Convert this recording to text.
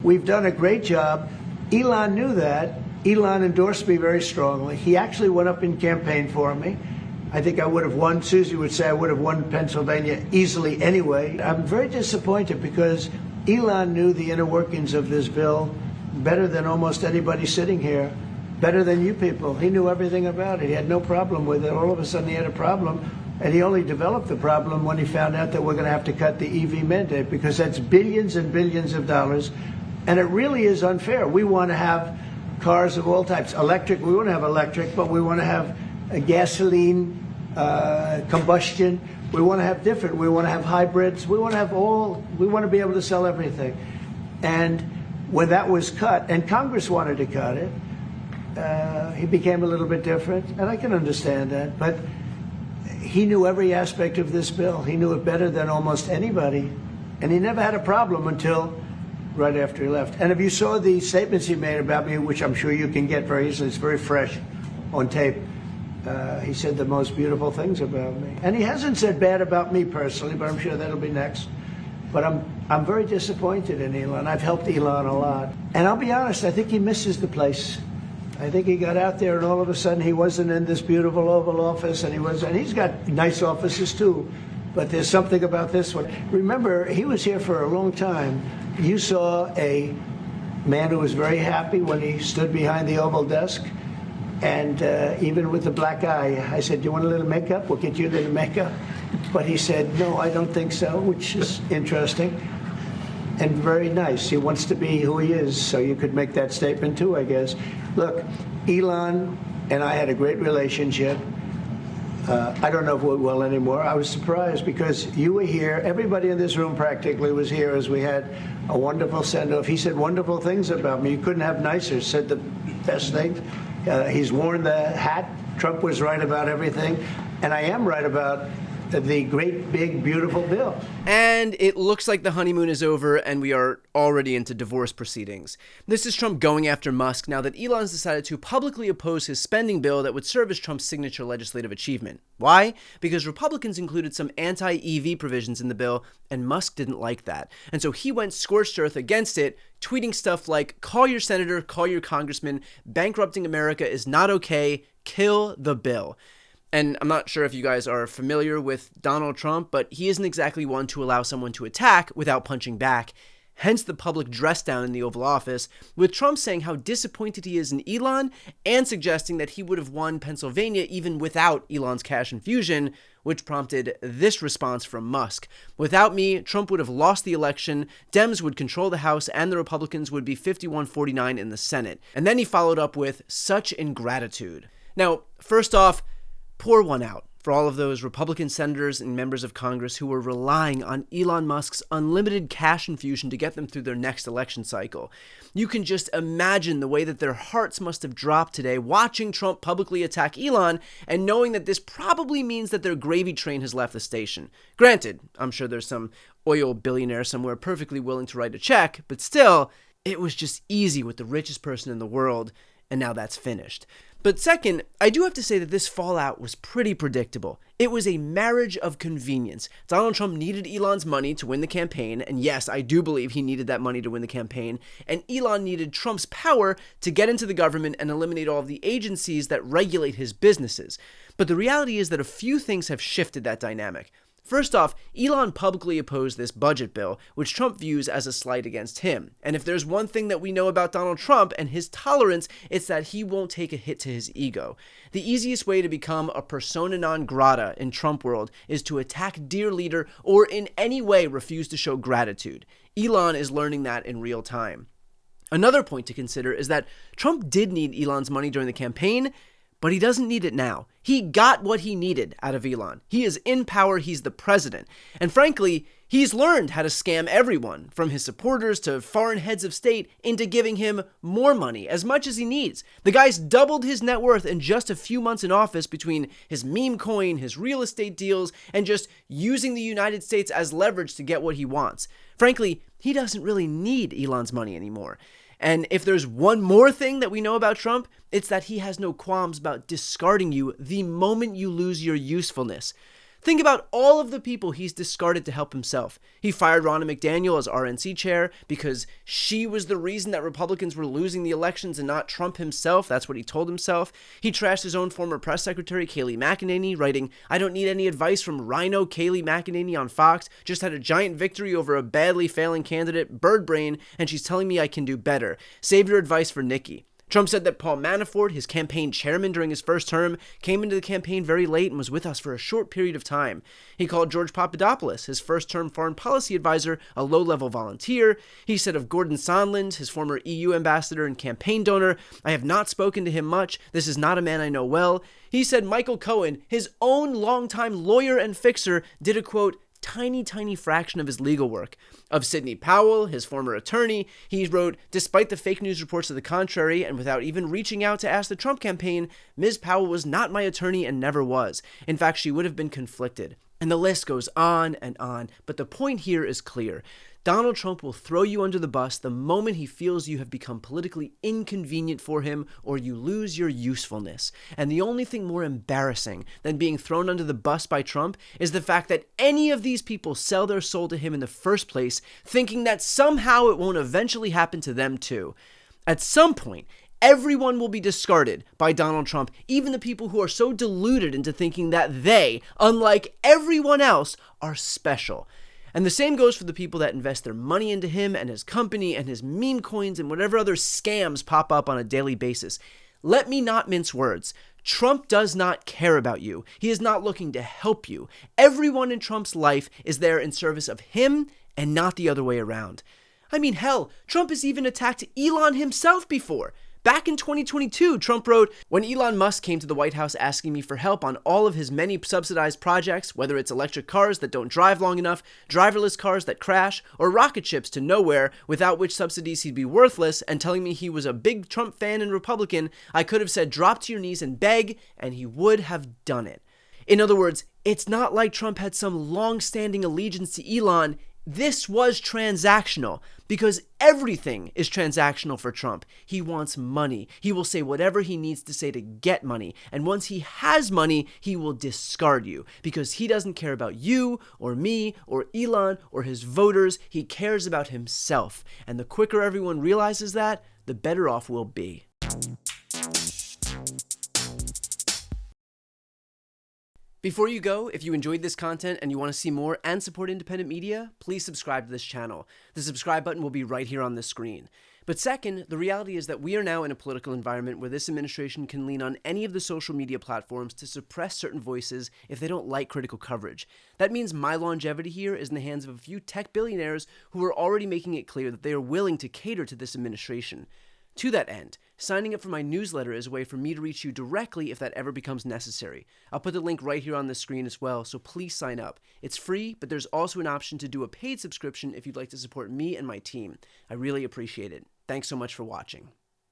We've done a great job. Elon knew that. Elon endorsed me very strongly. He actually went up in campaign for me. I think I would have won. Susie would say I would have won Pennsylvania easily anyway. I'm very disappointed because Elon knew the inner workings of this bill better than almost anybody sitting here, better than you people. He knew everything about it. He had no problem with it. All of a sudden he had a problem, and he only developed the problem when he found out that we're going to have to cut the EV mandate, because that's billions and billions of dollars, and it really is unfair. We want to have cars of all types. Electric, we want to have electric, but we want to have a gasoline, combustion. We want to have different. We want to have hybrids. We want to have all. We want to be able to sell everything. And when that was cut, and Congress wanted to cut it, he became a little bit different, and I can understand that. But he knew every aspect of this bill. He knew it better than almost anybody, and he never had a problem until right after he left. And if you saw the statements he made about me, which I'm sure you can get very easily, it's very fresh on tape, he said the most beautiful things about me. And he hasn't said bad about me personally, but I'm sure that'll be next. But I'm very disappointed in Elon. I've helped Elon a lot. And I'll be honest, I think he misses the place. I think he got out there and all of a sudden he wasn't in this beautiful Oval Office, and he's got nice offices too, but there's something about this one. Remember, he was here for a long time. You saw a man who was very happy when he stood behind the Oval desk, and even with the black eye, I said, do you want a little makeup? We'll get you a little makeup. But he said, no, I don't think so, which is interesting and very nice. He wants to be who he is, so you could make that statement too, I guess. Look, Elon and I had a great relationship. I don't know if we will anymore. I was surprised because you were here. Everybody in this room practically was here as we had a wonderful send-off. He said wonderful things about me. You couldn't have nicer. Said the best things. He's worn the hat. Trump was right about everything. And I am right about the great, big, beautiful bill. And it looks like the honeymoon is over and we are already into divorce proceedings. This is Trump going after Musk now that Elon's decided to publicly oppose his spending bill that would serve as Trump's signature legislative achievement. Why? Because Republicans included some anti-EV provisions in the bill, and Musk didn't like that. And so he went scorched earth against it, tweeting stuff like, call your senator, call your congressman, bankrupting America is not okay, kill the bill. And I'm not sure if you guys are familiar with Donald Trump, but he isn't exactly one to allow someone to attack without punching back. Hence the public dress down in the Oval Office, with Trump saying how disappointed he is in Elon and suggesting that he would have won Pennsylvania even without Elon's cash infusion, which prompted this response from Musk. Without me, Trump would have lost the election, Dems would control the House, and the Republicans would be 51-49 in the Senate. And then he followed up with such ingratitude. Now, first off, pour one out for all of those Republican senators and members of Congress who were relying on Elon Musk's unlimited cash infusion to get them through their next election cycle. You can just imagine the way that their hearts must have dropped today watching Trump publicly attack Elon and knowing that this probably means that their gravy train has left the station. Granted, I'm sure there's some oil billionaire somewhere perfectly willing to write a check, but still, it was just easy with the richest person in the world, and now that's finished. But second, I do have to say that this fallout was pretty predictable. It was a marriage of convenience. Donald Trump needed Elon's money to win the campaign, and yes, I do believe he needed that money to win the campaign, and Elon needed Trump's power to get into the government and eliminate all of the agencies that regulate his businesses. But the reality is that a few things have shifted that dynamic. First off, Elon publicly opposed this budget bill, which Trump views as a slight against him. And if there's one thing that we know about Donald Trump and his tolerance, it's that he won't take a hit to his ego. The easiest way to become a persona non grata in Trump world is to attack dear leader or in any way refuse to show gratitude. Elon is learning that in real time. Another point to consider is that Trump did need Elon's money during the campaign, but he doesn't need it now. He got what he needed out of Elon. He is in power, he's the president. And frankly, he's learned how to scam everyone, from his supporters to foreign heads of state, into giving him more money, as much as he needs. The guy's doubled his net worth in just a few months in office between his meme coin, his real estate deals, and just using the United States as leverage to get what he wants. Frankly, he doesn't really need Elon's money anymore. And if there's one more thing that we know about Trump, it's that he has no qualms about discarding you the moment you lose your usefulness. Think about all of the people he's discarded to help himself. He fired Ronna McDaniel as RNC chair because she was the reason that Republicans were losing the elections and not Trump himself. That's what he told himself. He trashed his own former press secretary, Kayleigh McEnany, writing, "I don't need any advice from Rhino Kayleigh McEnany on Fox. Just had a giant victory over a badly failing candidate, bird brain, and she's telling me I can do better. Save your advice for Nikki." Trump said that Paul Manafort, his campaign chairman during his first term, came into the campaign very late and was with us for a short period of time. He called George Papadopoulos, his first-term foreign policy advisor, a low-level volunteer. He said of Gordon Sondland, his former EU ambassador and campaign donor, "I have not spoken to him much. This is not a man I know well." He said Michael Cohen, his own longtime lawyer and fixer, did a, quote, tiny fraction of his legal work. Of Sidney Powell, his former attorney, he wrote, "Despite the fake news reports to the contrary, and without even reaching out to ask the Trump campaign, Ms. Powell was not my attorney and never was. In fact, she would have been conflicted." And the list goes on and on, but the point here is clear. Donald Trump will throw you under the bus the moment he feels you have become politically inconvenient for him or you lose your usefulness. And the only thing more embarrassing than being thrown under the bus by Trump is the fact that any of these people sell their soul to him in the first place, thinking that somehow it won't eventually happen to them too. At some point, everyone will be discarded by Donald Trump, even the people who are so deluded into thinking that they, unlike everyone else, are special. And the same goes for the people that invest their money into him and his company and his meme coins and whatever other scams pop up on a daily basis. Let me not mince words. Trump does not care about you. He is not looking to help you. Everyone in Trump's life is there in service of him and not the other way around. I mean, hell, Trump has even attacked Elon himself before. Back in 2022, Trump wrote, "When Elon Musk came to the White House asking me for help on all of his many subsidized projects, whether it's electric cars that don't drive long enough, driverless cars that crash, or rocket ships to nowhere, without which subsidies he'd be worthless, and telling me he was a big Trump fan and Republican, I could have said drop to your knees and beg, and he would have done it." In other words, it's not like Trump had some long-standing allegiance to Elon. This was transactional, because everything is transactional for Trump. He wants money. He will say whatever he needs to say to get money. And once he has money, he will discard you, because he doesn't care about you or me or Elon or his voters. He cares about himself. And the quicker everyone realizes that, the better off we'll be. Before you go, if you enjoyed this content and you want to see more and support independent media, please subscribe to this channel. The subscribe button will be right here on the screen. But second, the reality is that we are now in a political environment where this administration can lean on any of the social media platforms to suppress certain voices if they don't like critical coverage. That means my longevity here is in the hands of a few tech billionaires who are already making it clear that they are willing to cater to this administration. To that end, signing up for my newsletter is a way for me to reach you directly if that ever becomes necessary. I'll put the link right here on the screen as well, so please sign up. It's free, but there's also an option to do a paid subscription if you'd like to support me and my team. I really appreciate it. Thanks so much for watching.